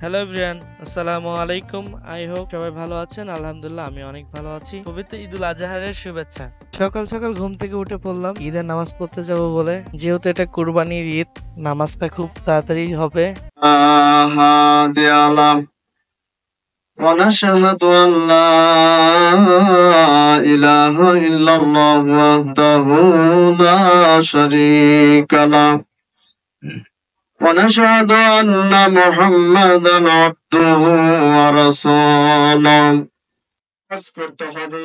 Hello everyone, আসসালামু আলাইকুম। I hope সবাই ভালো আছেন। আলহামদুলিল্লাহ আমি অনেক ভালো আছি। পবিত্র ঈদুল আজহারের শুভেচ্ছা। সকাল সকাল ঘুম থেকে উঠে পড়লাম ঈদের নামাজ পড়তে যাব বলে, যেহেতু এটা কুরবানির ঈদ, নামাজটা খুব তাড়াতাড়ি হবে। ونشهد أن لا إله إلا الله وحده لا شريك له ونشهد أن محمدا عبده ورسوله করতে হবে।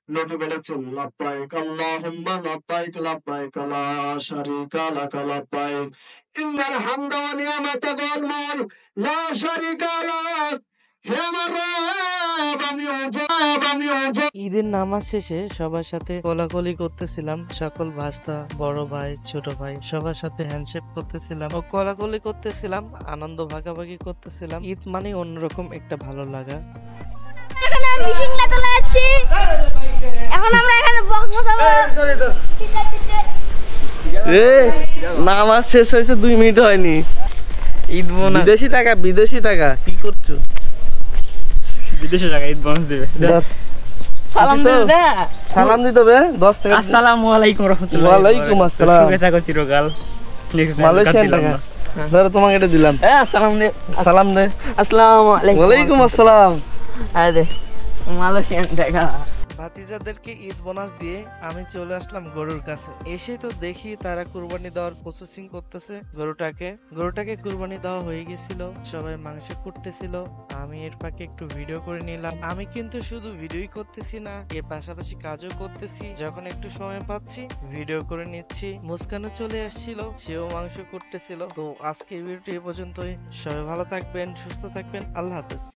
নবী বলেছেন লাব্বাইক আল্লাহুম্মা লাব্বাইক লাব্বাইক লা শারীকা লাকা লাব্বাইক ইন্নাল হামদা ওয়া নি'মাতা ওয়াল মুলক লা শারীকা লাক। হে আমার রব, ঈদের নামাজ শেষে সবার সাথে কোলাকুলি করতেছিলাম। সকল ভাস্তা, বড় ভাই, ছোট ভাই সবার সাথে হ্যান্ডশেক করতেছিলাম ও কোলাকুলি করতেছিলাম, আনন্দ ভাগাভাগি করতেছিলাম। ঈদ মানে অন্যরকম একটা ভালো লাগা। এখন আমরা এখানে বক্স বাজাবো। নামাজ শেষ হয়েছে 2 মিনিট হয়নি। ঈদ বোনাস, বিদেশি টাকা কি করছো? বিদেশি টাকা ঈদ বোনাস দিবে। সালাম দিবে না? সালাম দিতে হবে 10 টাকা। আসসালামু আলাইকুম রাহমাতুল্লাহি। ওয়ালাইকুম আসসালাম। সুখে থাকো চিরকাল। মালয়েশিয়ান টাকা ধরো, তোমাকে এটা দিলাম। সালাম দে। সালাম দে। আসসালামু আলাইকুম। ওয়ালাইকুম আসসালাম। আরে মালয়েশিয়ান টাকা। ভাতিজাদেরকে ঈদ বোনাস দিয়ে আমি চলে আসলাম গরুর কাছে। এসে তো দেখি তারা কুরবানি দেওয়ার প্রসেসিং করতেছে। গরুটাকে কুরবানি দেওয়া হয়ে গেছিল, সবাই মাংস কুটতেছিল। আমি এর ফাঁকে একটু ভিডিও করে নিলাম। আমি কিন্তু শুধু ভিডিওই করতেছি না, এর পাশাপাশি কাজও করতেছি। যখন একটু সময় পাচ্ছি ভিডিও করে নিচ্ছি। মুস্কানও চলে আসছিল, সেও মাংস কুটতেছিল। তো আজকের ভিডিওটি এ পর্যন্তই। সবাই ভালো থাকবেন, সুস্থ থাকবেন। আল্লাহ হাফেজ।